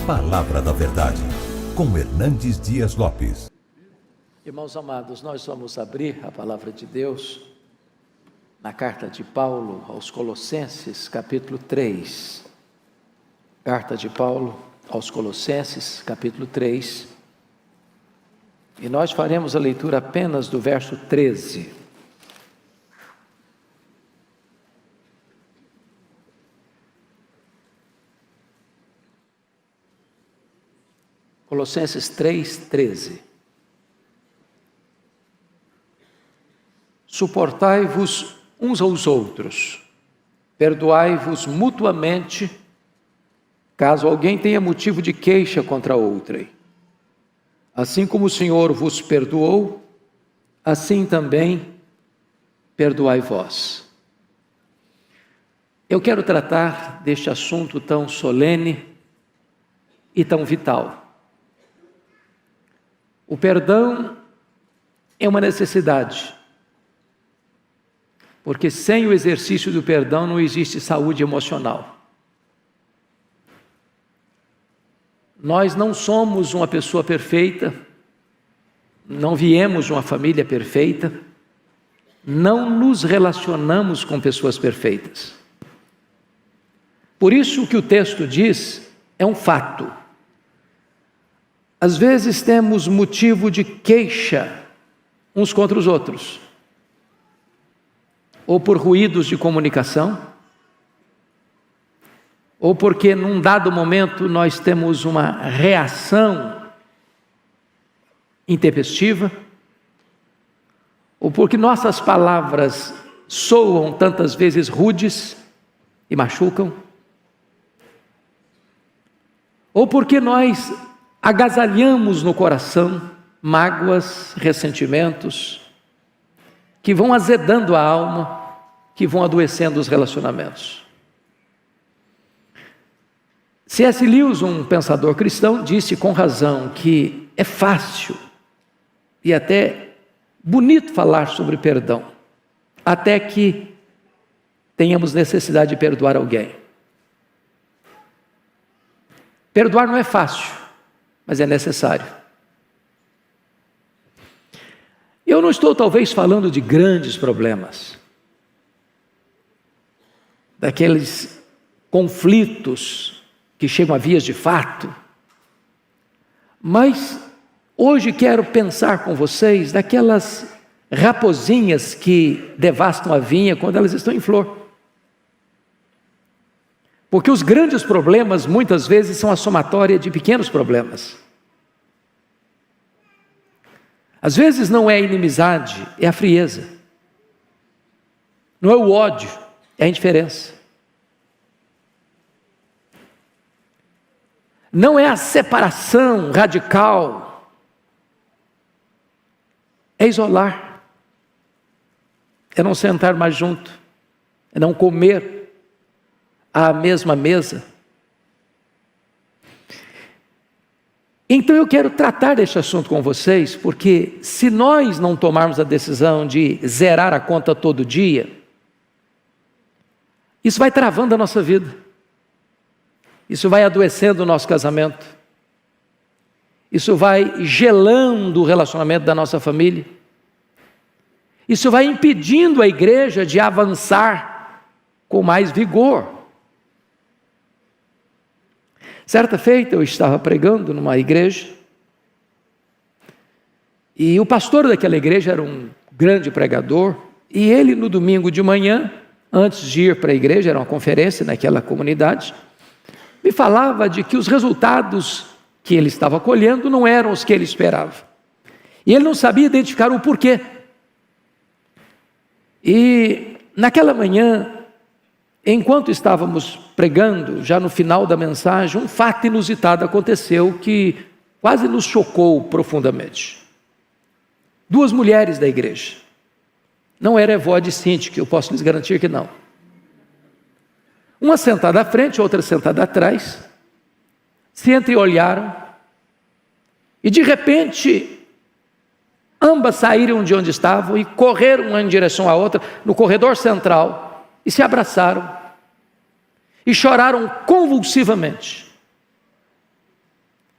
Palavra da Verdade, com Hernandes Dias Lopes. Irmãos amados, nós vamos abrir a Palavra de Deus na carta de Paulo aos Colossenses, capítulo 3. Carta de Paulo aos Colossenses, capítulo 3. E nós faremos a leitura apenas do verso 13. Colossenses 3:13. Suportai-vos uns aos outros, perdoai-vos mutuamente, caso alguém tenha motivo de queixa contra outrem. Assim como o Senhor vos perdoou, assim também perdoai vós. Eu quero tratar deste assunto tão solene e tão vital. O perdão é uma necessidade, porque sem o exercício do perdão não existe saúde emocional. Nós não somos uma pessoa perfeita, não viemos de uma família perfeita, não nos relacionamos com pessoas perfeitas. Por isso o que o texto diz é um fato. Às vezes temos motivo de queixa uns contra os outros, ou por ruídos de comunicação, ou porque num dado momento nós temos uma reação intempestiva, ou porque nossas palavras soam tantas vezes rudes e machucam, ou porque nós agasalhamos no coração mágoas, ressentimentos, que vão azedando a alma, que vão adoecendo os relacionamentos. C.S. Lewis, um pensador cristão, disse com razão que é fácil e até bonito falar sobre perdão, até que tenhamos necessidade de perdoar alguém. Perdoar não é fácil, mas é necessário. Eu não estou talvez falando de grandes problemas, daqueles conflitos que chegam a vias de fato, mas hoje quero pensar com vocês daquelas raposinhas que devastam a vinha quando elas estão em flor. Porque os grandes problemas muitas vezes são a somatória de pequenos problemas. Às vezes não é a inimizade, é a frieza. Não é o ódio, é a indiferença. Não é a separação radical, é isolar, é não sentar mais junto, é não comer à mesma mesa. Então eu quero tratar deste assunto com vocês, porque se nós não tomarmos a decisão de zerar a conta todo dia, isso vai travando a nossa vida, isso vai adoecendo o nosso casamento, isso vai gelando o relacionamento da nossa família, isso vai impedindo a igreja de avançar com mais vigor. Certa feita eu estava pregando numa igreja e o pastor daquela igreja era um grande pregador e ele no domingo de manhã, antes de ir para a igreja, era uma conferência naquela comunidade, me falava de que os resultados que ele estava colhendo não eram os que ele esperava e ele não sabia identificar o porquê. E naquela manhã, enquanto estávamos pregando, já no final da mensagem, um fato inusitado aconteceu que quase nos chocou profundamente. Duas mulheres da igreja, não era Evode e Cinti, que eu posso lhes garantir que não. Uma sentada à frente, outra sentada atrás, se entreolharam e de repente ambas saíram de onde estavam e correram uma em direção à outra no corredor central e se abraçaram e choraram convulsivamente.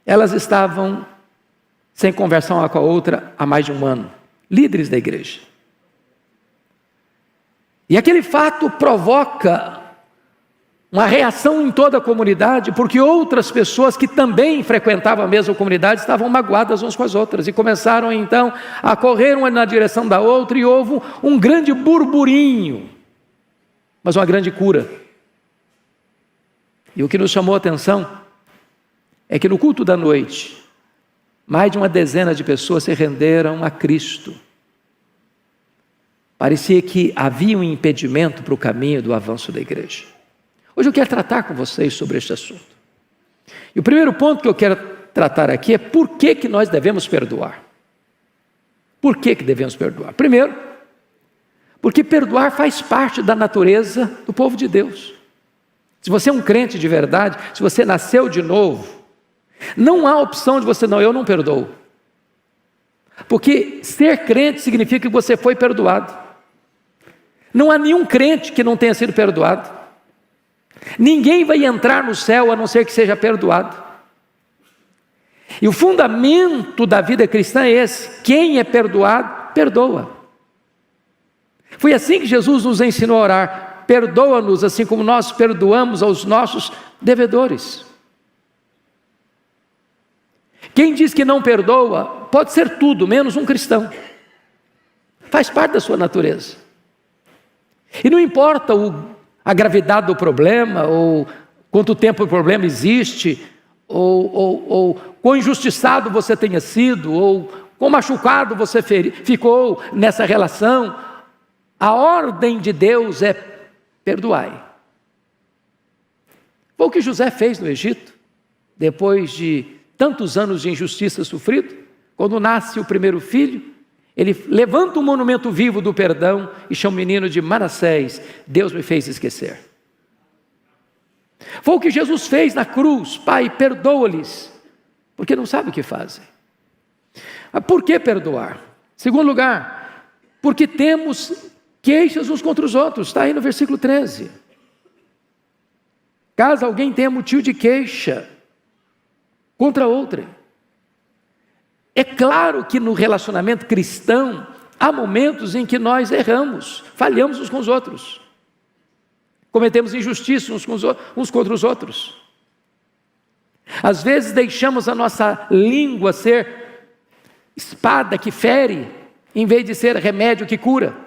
Elas estavam sem conversar uma com a outra há mais de um ano, líderes da igreja. E aquele fato provoca uma reação em toda a comunidade, porque outras pessoas que também frequentavam a mesma comunidade estavam magoadas umas com as outras, e começaram então a correr uma na direção da outra, e houve um grande burburinho, mas uma grande cura. E o que nos chamou a atenção é que no culto da noite, mais de uma dezena de pessoas se renderam a Cristo. Parecia que havia um impedimento para o caminho do avanço da igreja. Hoje eu quero tratar com vocês sobre este assunto. E o primeiro ponto que eu quero tratar aqui é por que nós devemos perdoar. Por que devemos perdoar? Primeiro, porque perdoar faz parte da natureza do povo de Deus. Se você é um crente de verdade, se você nasceu de novo, não há opção de você, não, eu não perdoo. Porque ser crente significa que você foi perdoado. Não há nenhum crente que não tenha sido perdoado. Ninguém vai entrar no céu a não ser que seja perdoado. E o fundamento da vida cristã é esse: quem é perdoado, perdoa. Foi assim que Jesus nos ensinou a orar: perdoa-nos assim como nós perdoamos aos nossos devedores. Quem diz que não perdoa, pode ser tudo, menos um cristão. Faz parte da sua natureza. E não importa a gravidade do problema, ou quanto tempo o problema existe, ou quão injustiçado você tenha sido, ou quão machucado você ficou nessa relação. A ordem de Deus é: perdoai. Foi o que José fez no Egito, depois de tantos anos de injustiça sofrido. Quando nasce o primeiro filho, ele levanta um monumento vivo do perdão e chama o menino de Manassés: Deus me fez esquecer. Foi o que Jesus fez na cruz: Pai, perdoa-lhes, porque não sabem o que fazem. Mas por que perdoar? Segundo lugar, porque temos queixas uns contra os outros. Está aí no versículo 13. Caso alguém tenha motivo de queixa contra outra. É claro que no relacionamento cristão há momentos em que nós erramos, falhamos uns com os outros, cometemos injustiça uns contra os outros. Às vezes deixamos a nossa língua ser espada que fere, em vez de ser remédio que cura.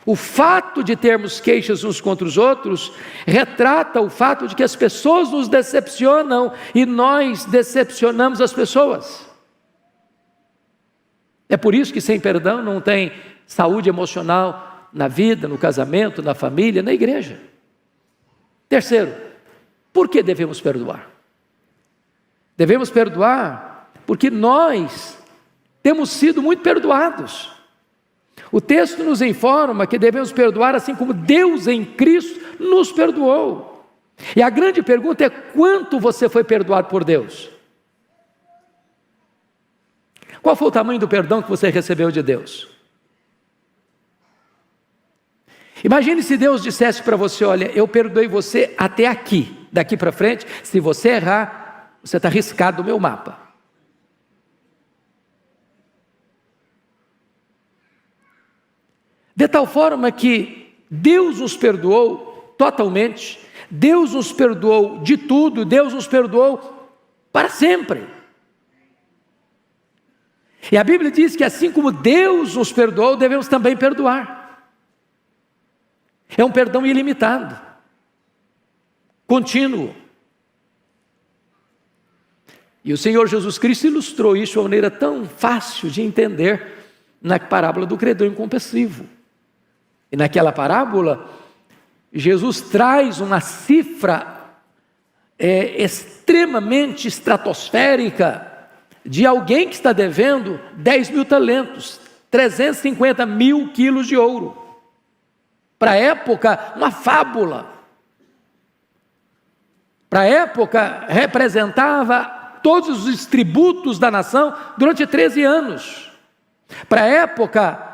O fato de termos queixas uns contra os outros retrata o fato de que as pessoas nos decepcionam e nós decepcionamos as pessoas. É por isso que sem perdão não tem saúde emocional na vida, no casamento, na família, na igreja. Terceiro, por que devemos perdoar? Devemos perdoar porque nós temos sido muito perdoados. O texto nos informa que devemos perdoar assim como Deus em Cristo nos perdoou. E a grande pergunta é: quanto você foi perdoado por Deus? Qual foi o tamanho do perdão que você recebeu de Deus? Imagine se Deus dissesse para você: olha, eu perdoei você até aqui, daqui para frente, se você errar, você está riscado do meu mapa. De tal forma que Deus nos perdoou totalmente, Deus nos perdoou de tudo, Deus nos perdoou para sempre. E a Bíblia diz que assim como Deus nos perdoou, devemos também perdoar. É um perdão ilimitado, contínuo. E o Senhor Jesus Cristo ilustrou isso de uma maneira tão fácil de entender na parábola do credor incompassivo. E naquela parábola, Jesus traz uma cifra extremamente estratosférica de alguém que está devendo 10 mil talentos, 350 mil quilos de ouro. Para a época, uma fábula. Para a época, representava todos os tributos da nação durante 13 anos. Para a época,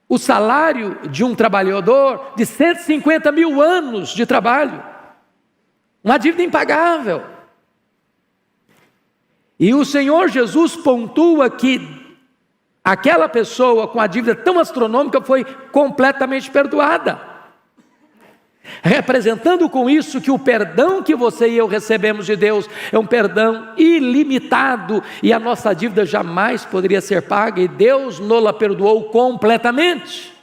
o salário de um trabalhador de 150 mil anos de trabalho, uma dívida impagável. E o Senhor Jesus pontua que aquela pessoa com a dívida tão astronômica foi completamente perdoada, representando com isso que o perdão que você e eu recebemos de Deus é um perdão ilimitado, e a nossa dívida jamais poderia ser paga, e Deus nos-la perdoou completamente,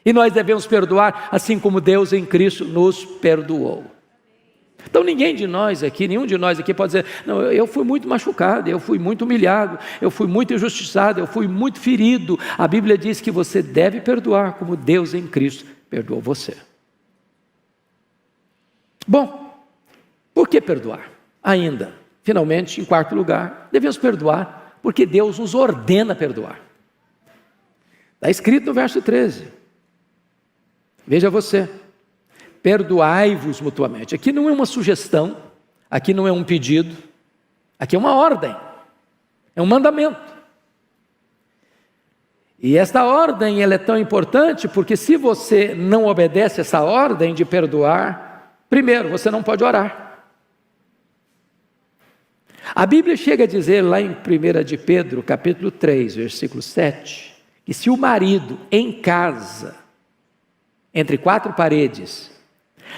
e nós devemos perdoar assim como Deus em Cristo nos perdoou. Então nenhum de nós aqui pode dizer, não, eu fui muito machucado, eu fui muito humilhado, eu fui muito injustiçado, eu fui muito ferido. A Bíblia diz que você deve perdoar como Deus em Cristo perdoou você. Bom, por que perdoar? Ainda, finalmente, em quarto lugar, devemos perdoar porque Deus nos ordena perdoar. Está escrito no verso 13. Veja você. Perdoai-vos mutuamente. Aqui não é uma sugestão, aqui não é um pedido, aqui é uma ordem, é um mandamento. E esta ordem ela é tão importante porque se você não obedece essa ordem de perdoar, primeiro, você não pode orar. A Bíblia chega a dizer lá em 1 de Pedro, capítulo 3, versículo 7, que se o marido em casa, entre quatro paredes,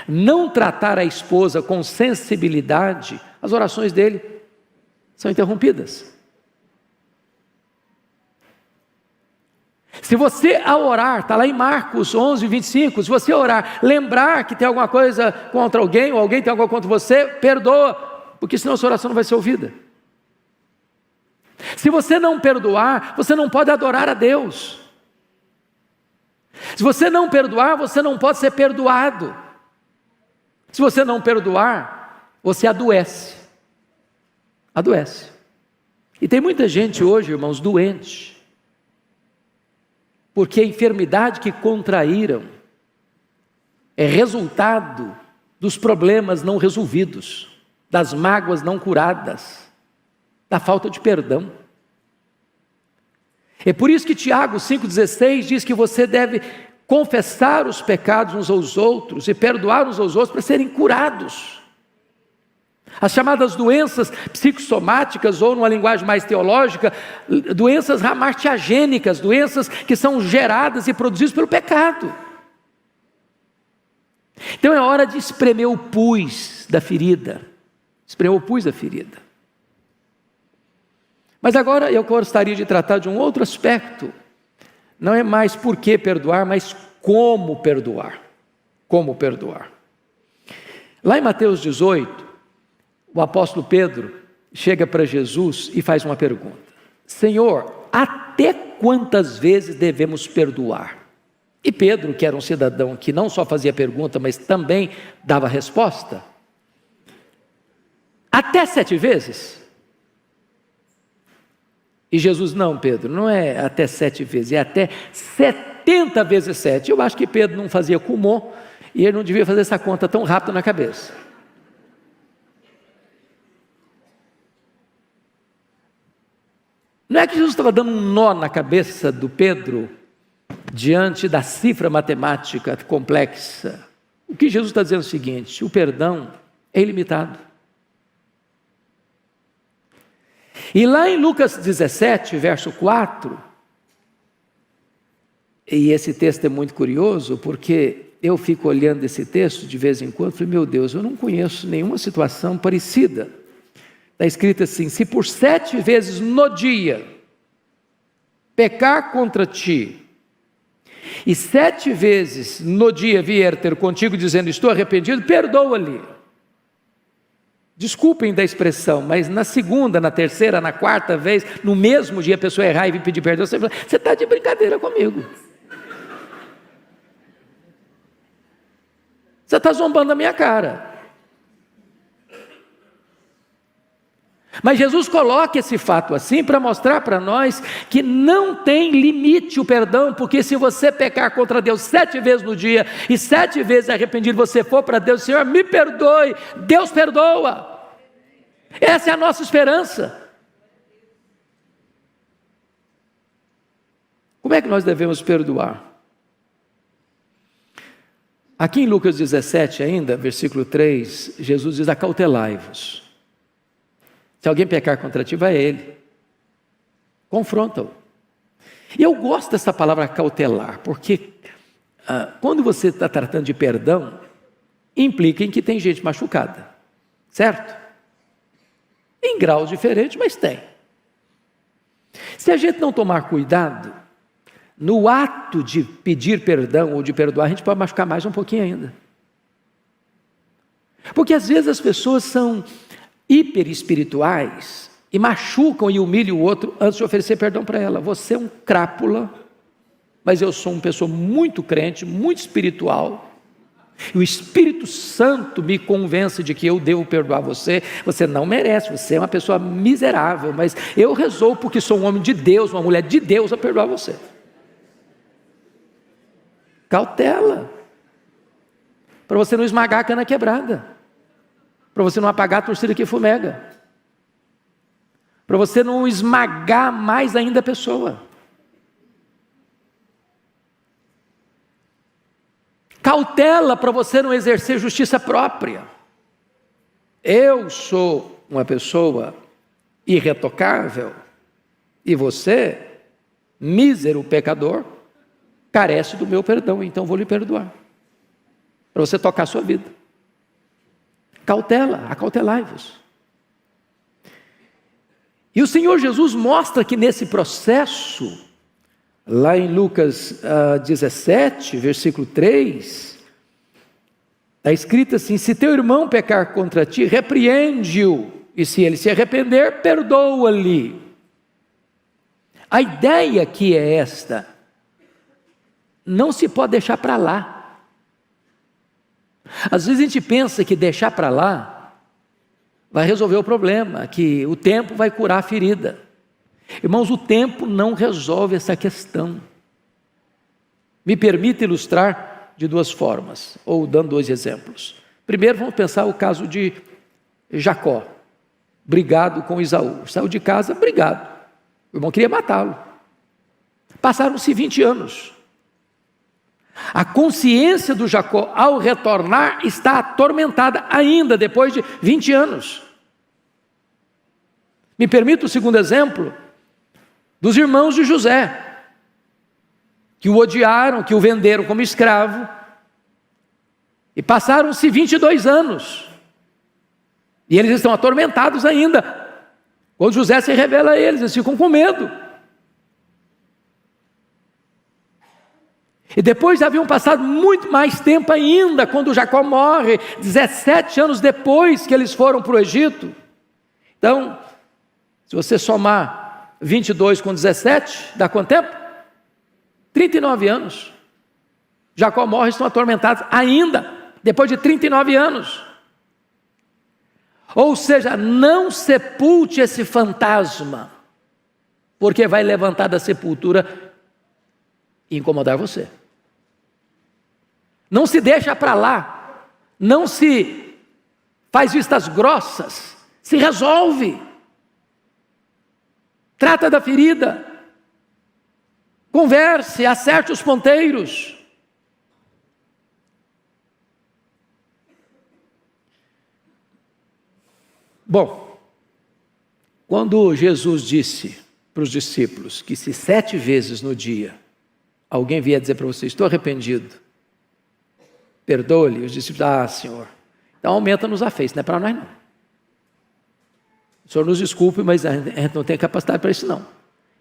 não tratar a esposa com sensibilidade, as orações dele são interrompidas. Se você ao orar, está lá em Marcos 11, 25, se você orar, lembrar que tem alguma coisa contra alguém, ou alguém tem alguma coisa contra você, perdoa, porque senão a sua oração não vai ser ouvida. Se você não perdoar, você não pode adorar a Deus. Se você não perdoar, você não pode ser perdoado. Se você não perdoar, você adoece. Adoece. E tem muita gente hoje, irmãos, doente, porque a enfermidade que contraíram é resultado dos problemas não resolvidos, das mágoas não curadas, da falta de perdão. É por isso que Tiago 5,16 diz que você deve confessar os pecados uns aos outros e perdoar uns aos outros para serem curados. As chamadas doenças psicossomáticas, ou numa linguagem mais teológica, doenças ramartiagênicas, doenças que são geradas e produzidas pelo pecado. Então é hora de espremer o pus da ferida, espremer o pus da ferida. Mas agora eu gostaria de tratar de um outro aspecto. Não é mais por que perdoar, mas como perdoar. Como perdoar. Lá em Mateus 18, o apóstolo Pedro chega para Jesus e faz uma pergunta: Senhor, até quantas vezes devemos perdoar? E Pedro, que era um cidadão que não só fazia pergunta, mas também dava resposta: até 7 vezes? E Jesus, não, Pedro, não é até 7 vezes, é até 70 vezes 7. Eu acho que Pedro não fazia cumô, e ele não devia fazer essa conta tão rápido na cabeça. Não é que Jesus estava dando um nó na cabeça do Pedro, diante da cifra matemática complexa. O que Jesus está dizendo é o seguinte: o perdão é ilimitado. E lá em Lucas 17, verso 4, e esse texto é muito curioso, porque eu fico olhando esse texto de vez em quando e falei, meu Deus, eu não conheço nenhuma situação parecida. Está escrito assim: se por 7 vezes no dia pecar contra ti, e 7 vezes no dia vier ter contigo dizendo estou arrependido, perdoa-lhe. Desculpem da expressão, mas na segunda, na terceira, na quarta vez, no mesmo dia a pessoa errar e vir pedir perdão, você fala, você está de brincadeira comigo. Você está zombando a minha cara. Mas Jesus coloca esse fato assim para mostrar para nós que não tem limite o perdão, porque se você pecar contra Deus 7 vezes no dia e 7 vezes arrependido você for para Deus, Senhor, me perdoe, Deus perdoa. Essa é a nossa esperança. Como é que nós devemos perdoar? Aqui em Lucas 17 ainda, versículo 3, Jesus diz, acautelai-vos. Se alguém pecar contra ti, vai a ele. Confronta-o. E eu gosto dessa palavra cautelar, porque quando você está tratando de perdão, implica em que tem gente machucada, certo? Em graus diferentes, mas tem. Se a gente não tomar cuidado, no ato de pedir perdão ou de perdoar, a gente pode machucar mais um pouquinho ainda. Porque às vezes as pessoas são hiper espirituais e machucam e humilham o outro antes de oferecer perdão para ela. Você é um crápula, mas eu sou uma pessoa muito crente, muito espiritual. E o Espírito Santo me convence de que eu devo perdoar você. Você não merece, você é uma pessoa miserável, mas eu resolvo porque sou um homem de Deus, uma mulher de Deus, a perdoar você. Cautela, para você não esmagar a cana quebrada, para você não apagar a torcida que fumega, para você não esmagar mais ainda a pessoa. Cautela para você não exercer justiça própria. Eu sou uma pessoa irretocável e você, mísero pecador, carece do meu perdão, então vou lhe perdoar, para você tocar a sua vida. Cautela, acautelai-vos. E o Senhor Jesus mostra que nesse processo, lá em Lucas 17, versículo 3, está escrito assim: se teu irmão pecar contra ti, repreende-o, e se ele se arrepender, perdoa-lhe. A ideia aqui é esta: não se pode deixar para lá. Às vezes a gente pensa que deixar para lá vai resolver o problema, que o tempo vai curar a ferida. Irmãos, o tempo não resolve essa questão. Me permita ilustrar de duas formas, ou dando dois exemplos. Primeiro vamos pensar o caso de Jacó, brigado com Esaú. Saiu de casa brigado, o irmão queria matá-lo. Passaram-se 20 anos. A consciência do Jacó, ao retornar, está atormentada ainda depois de 20 anos. Me permita o segundo exemplo dos irmãos de José, que o odiaram, que o venderam como escravo, e passaram-se 22 anos, e eles estão atormentados ainda. Quando José se revela a eles, eles ficam com medo. E depois haviam passado muito mais tempo ainda, quando Jacó morre, 17 anos depois que eles foram para o Egito. Então, se você somar 22 com 17, dá quanto tempo? 39 anos. Jacó morre, estão atormentados ainda, depois de 39 anos. Ou seja, não sepulte esse fantasma, porque vai levantar da sepultura e incomodar você. Não se deixa para lá, não se faz vistas grossas, se resolve. Trata da ferida, converse, acerte os ponteiros. Bom, quando Jesus disse para os discípulos que se 7 vezes no dia alguém vier dizer para você: estou arrependido, perdoe-lhe, os discípulos: Senhor, então aumenta-nos a fé, isso não é para nós não. O Senhor nos desculpe, mas a gente não tem capacidade para isso não.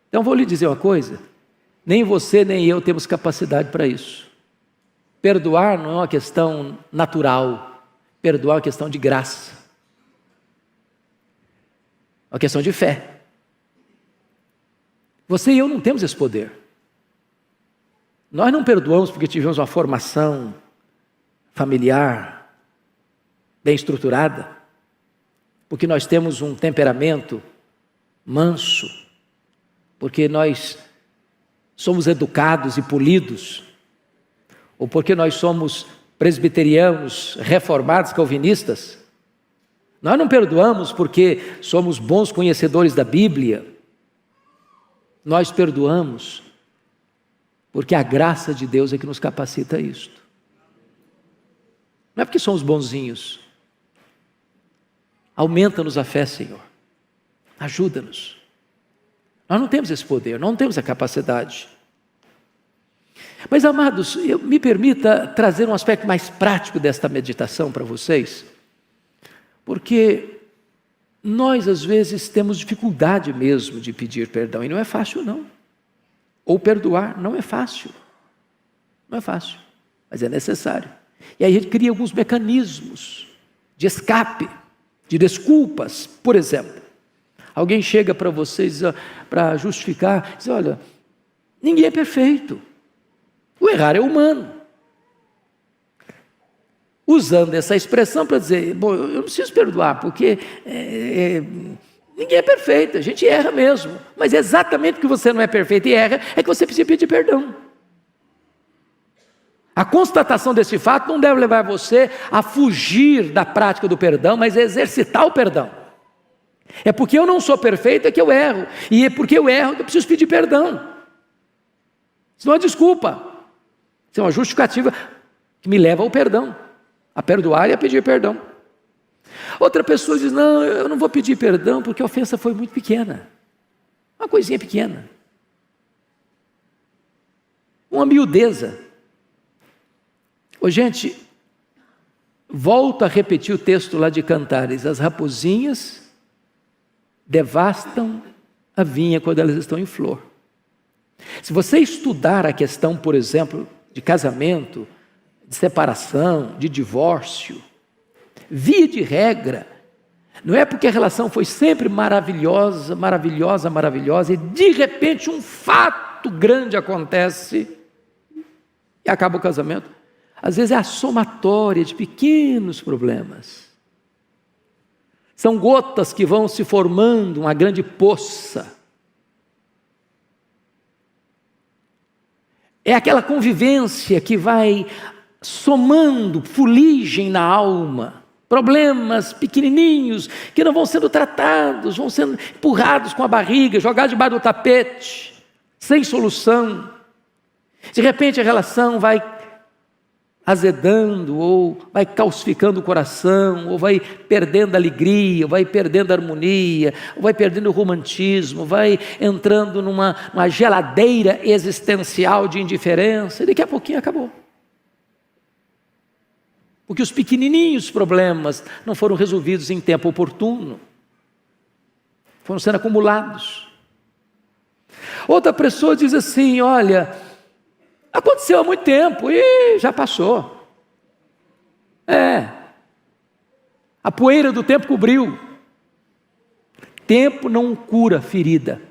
Então vou lhe dizer uma coisa: nem você nem eu temos capacidade para isso. Perdoar não é uma questão natural, perdoar é uma questão de graça, uma questão de fé. Você e eu não temos esse poder. Nós não perdoamos porque tivemos uma formação familiar bem estruturada, porque nós temos um temperamento manso, porque nós somos educados e polidos, ou porque nós somos presbiterianos, reformados, calvinistas. Nós não perdoamos porque somos bons conhecedores da Bíblia. Nós perdoamos porque a graça de Deus é que nos capacita a isto. Não é porque somos bonzinhos. Aumenta-nos a fé, Senhor. Ajuda-nos. Nós não temos esse poder, nós não temos a capacidade. Mas, amados, me permita trazer um aspecto mais prático desta meditação para vocês, porque nós, às vezes, temos dificuldade mesmo de pedir perdão, e não é fácil, não. Ou perdoar, não é fácil. Não é fácil, mas é necessário. E aí a gente cria alguns mecanismos de escape, de desculpas. Por exemplo, alguém chega para vocês para justificar, diz: olha, ninguém é perfeito. O errar é humano. Usando essa expressão para dizer: bom, eu não preciso perdoar, porque ninguém é perfeito, a gente erra mesmo. Mas exatamente porque você não é perfeito e erra, é que você precisa pedir perdão. A constatação desse fato não deve levar você a fugir da prática do perdão, mas a exercitar o perdão. É porque eu não sou perfeito é que eu erro, e é porque eu erro que eu preciso pedir perdão. Isso não é desculpa, isso é uma justificativa que me leva ao perdão, a perdoar e a pedir perdão. Outra pessoa diz: não, eu não vou pedir perdão porque a ofensa foi muito pequena, uma coisinha pequena, uma miudeza. Ô, gente, volto a repetir o texto lá de Cantares: as raposinhas devastam a vinha quando elas estão em flor. Se você estudar a questão, por exemplo, de casamento, de separação, de divórcio, via de regra, não é porque a relação foi sempre maravilhosa, maravilhosa, maravilhosa, e de repente um fato grande acontece e acaba o casamento. Às vezes é a somatória de pequenos problemas. São gotas que vão se formando uma grande poça. É aquela convivência que vai somando fuligem na alma. Problemas pequenininhos que não vão sendo tratados, vão sendo empurrados com a barriga, jogados debaixo do tapete, sem solução. De repente a relação vai azedando, ou vai calcificando o coração, ou vai perdendo a alegria, ou vai perdendo a harmonia, ou vai perdendo o romantismo, vai entrando numa geladeira existencial de indiferença, e daqui a pouquinho acabou. Porque os pequenininhos problemas não foram resolvidos em tempo oportuno, foram sendo acumulados. Outra pessoa diz assim: olha, aconteceu há muito tempo e já passou. A poeira do tempo cobriu. Tempo não cura ferida,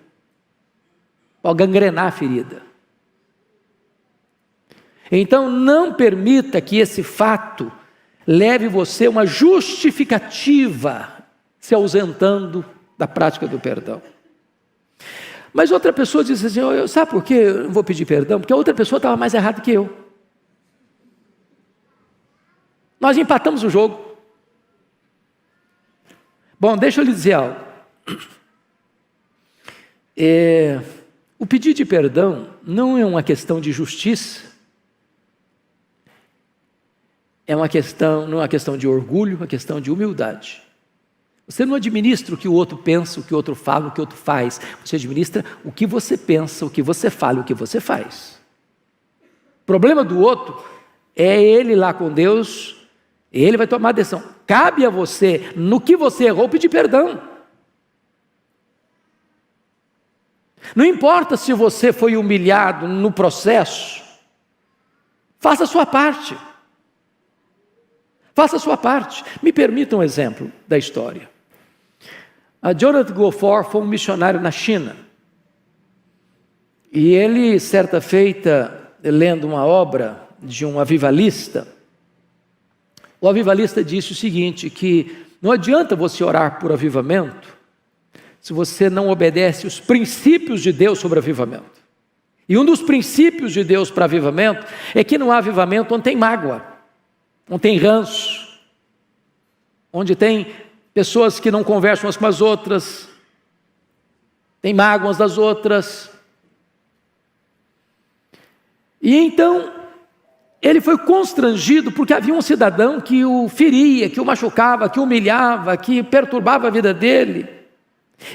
pode gangrenar a ferida. Então não permita que esse fato leve você a uma justificativa se ausentando da prática do perdão. Mas outra pessoa diz assim: sabe por que eu não vou pedir perdão? Porque a outra pessoa estava mais errada que eu. Nós empatamos o jogo. Bom, deixa eu lhe dizer algo. O pedido de perdão não é uma questão de justiça, não é uma questão de orgulho, é uma questão de humildade. Você não administra o que o outro pensa, o que o outro fala, o que o outro faz. Você administra o que você pensa, o que você fala, o que você faz. O problema do outro é ele lá com Deus, ele vai tomar a decisão. Cabe a você, no que você errou, pedir perdão. Não importa se você foi humilhado no processo, faça a sua parte. Faça a sua parte. Me permita um exemplo da história. A Jonathan Goforth foi um missionário na China. E ele, certa feita, lendo uma obra de um avivalista, o avivalista disse o seguinte, que não adianta você orar por avivamento se você não obedece os princípios de Deus sobre avivamento. E um dos princípios de Deus para avivamento é que não há avivamento onde tem mágoa, onde tem ranço, onde tem pessoas que não conversam umas com as outras, tem mágoa umas das outras. E então, ele foi constrangido porque havia um cidadão que o feria, que o machucava, que o humilhava, que perturbava a vida dele.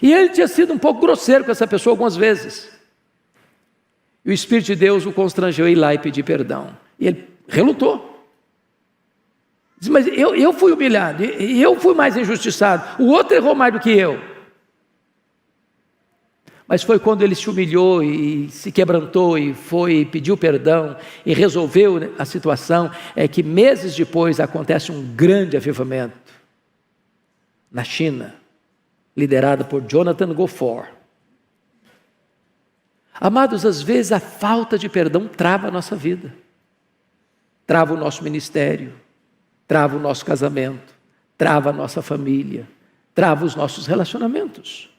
E ele tinha sido um pouco grosseiro com essa pessoa algumas vezes. E o Espírito de Deus o constrangeu a ir lá e pedir perdão. E ele relutou. Diz, mas eu fui humilhado, eu fui mais injustiçado, o outro errou mais do que eu. Mas foi quando ele se humilhou e se quebrantou e foi, pediu perdão e resolveu a situação, é que meses depois acontece um grande avivamento na China, liderado por Jonathan Goforth. Amados, às vezes a falta de perdão trava a nossa vida, trava o nosso ministério, trava o nosso casamento, trava a nossa família, trava os nossos relacionamentos.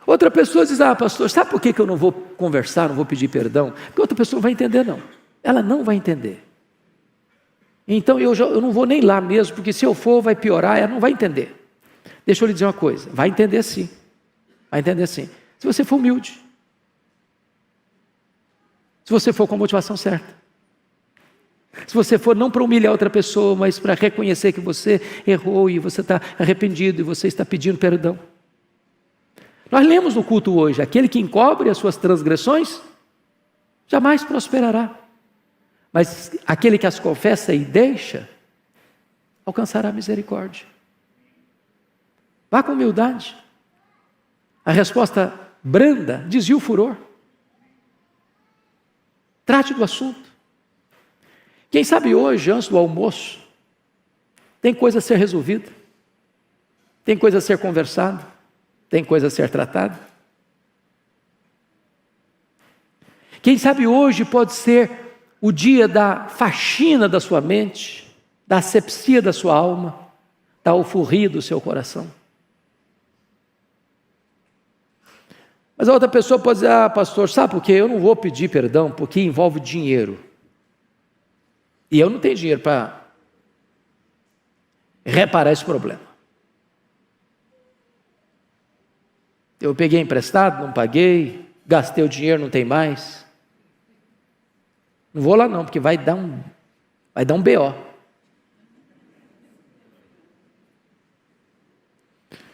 Outra pessoa diz, pastor, sabe por que eu não vou conversar, não vou pedir perdão? Porque outra pessoa não vai entender não, ela não vai entender. Então eu não vou nem lá mesmo, porque se eu for vai piorar, ela não vai entender. Deixa eu lhe dizer uma coisa, vai entender sim, vai entender sim. Se você for humilde, se você for com a motivação certa, se você for não para humilhar outra pessoa, mas para reconhecer que você errou e você está arrependido e você está pedindo perdão. Nós lemos no culto hoje, aquele que encobre as suas transgressões, jamais prosperará. Mas aquele que as confessa e deixa, alcançará misericórdia. Vá com humildade. A resposta branda desvia o furor. Trate do assunto. Quem sabe hoje, antes do almoço, tem coisa a ser resolvida, tem coisa a ser conversada, tem coisa a ser tratada. Quem sabe hoje pode ser o dia da faxina da sua mente, da asepsia da sua alma, da alforria do seu coração. Mas a outra pessoa pode dizer, pastor, sabe por quê? Eu não vou pedir perdão, porque envolve dinheiro. E eu não tenho dinheiro para reparar esse problema. Eu peguei emprestado, não paguei, gastei o dinheiro, não tem mais. Não vou lá não, porque vai dar um BO.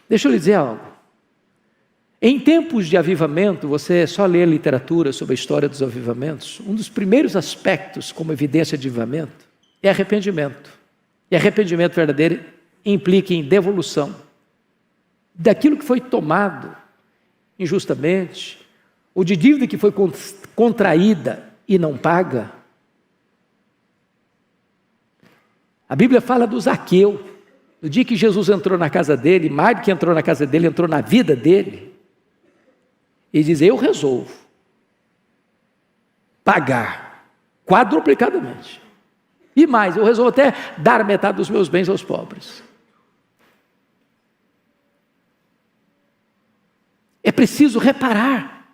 Deixa eu lhe dizer algo. Em tempos de avivamento, você só lê literatura sobre a história dos avivamentos, um dos primeiros aspectos como evidência de avivamento é arrependimento. E arrependimento verdadeiro implica em devolução daquilo que foi tomado injustamente, ou de dívida que foi contraída e não paga. A Bíblia fala do Zaqueu, no dia que Jesus entrou na casa dele, mais do que entrou na casa dele, entrou na vida dele, e diz, eu resolvo pagar quadruplicadamente, e mais, eu resolvo até dar metade dos meus bens aos pobres. É preciso reparar.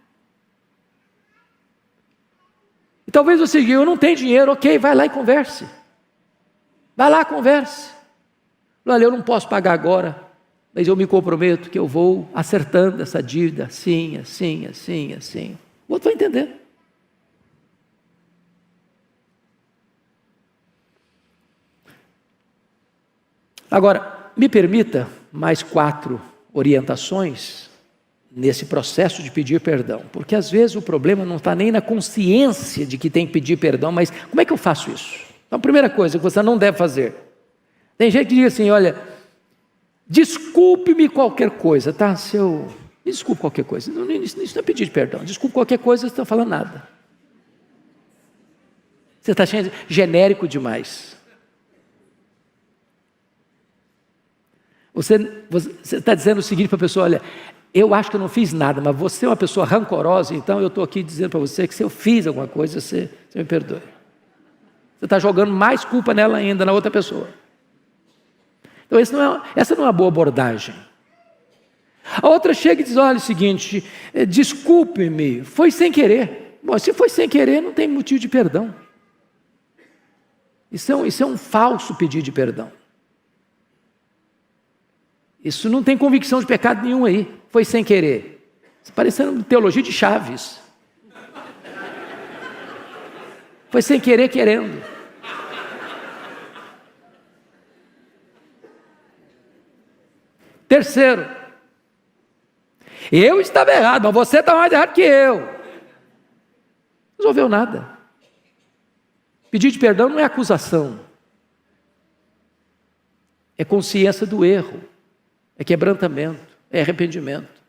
E talvez você diga, eu não tenho dinheiro, ok, vai lá e converse. Vai lá, converse. Olha, eu não posso pagar agora, mas eu me comprometo que eu vou acertando essa dívida, assim, assim, assim, assim. O outro vai entender. Agora, me permita mais 4 orientações nesse processo de pedir perdão, porque às vezes o problema não está nem na consciência de que tem que pedir perdão, mas como é que eu faço isso? Então, a primeira coisa que você não deve fazer, tem gente que diz assim, olha, desculpe-me qualquer coisa, tá? Me desculpe qualquer coisa, isso não é pedir perdão, desculpe qualquer coisa, você não está falando nada. Você está sendo genérico demais. Você está dizendo o seguinte para a pessoa, olha, eu acho que eu não fiz nada, mas você é uma pessoa rancorosa, então eu estou aqui dizendo para você que se eu fiz alguma coisa, você me perdoe. Você está jogando mais culpa nela ainda, na outra pessoa. Então essa não é uma boa abordagem. A outra chega e diz, olha o seguinte, desculpe-me, foi sem querer. Bom, se foi sem querer, não tem motivo de perdão. Isso é um falso pedido de perdão. Isso não tem convicção de pecado nenhum aí. Foi sem querer. Isso parecendo teologia de Chaves. Foi sem querer, querendo. Terceiro, eu estava errado, mas você está mais errado que eu. Não resolveu nada. Pedir de perdão não é acusação, é consciência do erro, é quebrantamento, é arrependimento,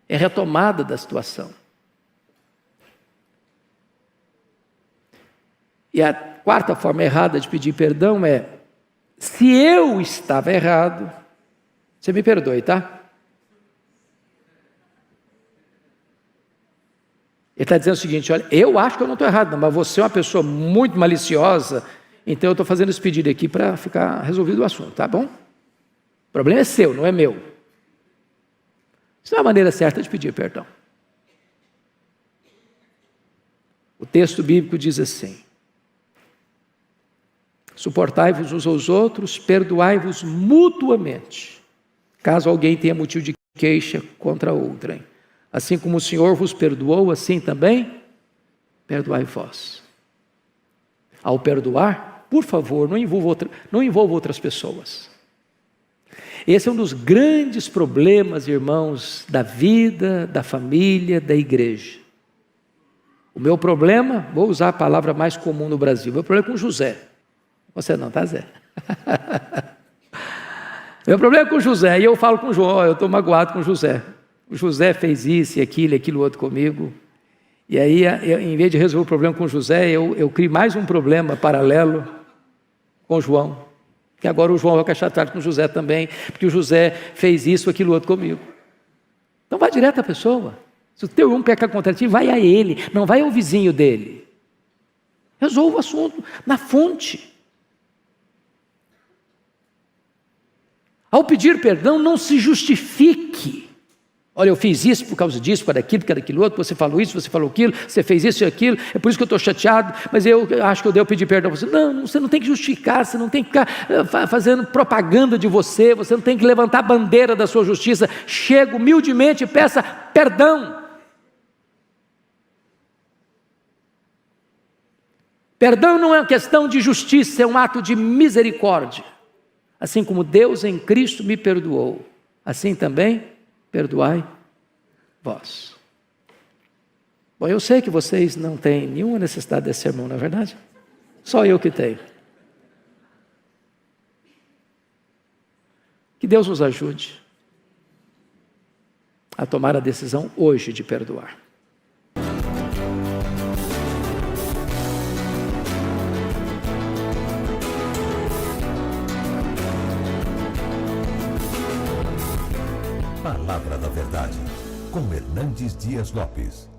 é retomada da situação. E a quarta forma errada de pedir perdão é: se eu estava errado, você me perdoe, tá? Ele está dizendo o seguinte: olha, eu acho que eu não estou errado, não, mas você é uma pessoa muito maliciosa, então eu estou fazendo esse pedido aqui para ficar resolvido o assunto, tá bom? O problema é seu, não é meu. Isso não é a maneira certa de pedir perdão. O texto bíblico diz assim: suportai-vos uns aos outros, perdoai-vos mutuamente, caso alguém tenha motivo de queixa contra outrem. Assim como o Senhor vos perdoou, assim também perdoai vós. Ao perdoar, por favor, não envolva outras pessoas. Esse é um dos grandes problemas, irmãos, da vida, da família, da igreja. O meu problema, vou usar a palavra mais comum no Brasil, o meu problema é com José. Você não, tá, Zé? Meu problema é com José, e eu falo com João, eu estou magoado com José. O José fez isso e aquilo outro comigo. E aí, em vez de resolver o problema com José, eu crio mais um problema paralelo com João. Que agora o João vai ficar chateado com o José também, porque o José fez isso, aquilo outro comigo. Então vai direto à pessoa. Se o teu irmão pecar contra ti, vai a ele, não vai ao vizinho dele. Resolva o assunto na fonte. Ao pedir perdão, não se justifique. Olha, eu fiz isso por causa disso, por daquilo outro, você falou isso, você falou aquilo, você fez isso e aquilo, é por isso que eu estou chateado, mas eu acho que eu devo pedir perdão. Você não tem que justificar, você não tem que ficar fazendo propaganda de você não tem que levantar a bandeira da sua justiça. Chega humildemente e peça perdão. Perdão não é uma questão de justiça, é um ato de misericórdia. Assim como Deus em Cristo me perdoou, assim também perdoai vós. Bom, eu sei que vocês não têm nenhuma necessidade desse sermão, não é verdade? Só eu que tenho. Que Deus nos ajude a tomar a decisão hoje de perdoar. Palavra da Verdade, com Hernandes Dias Lopes.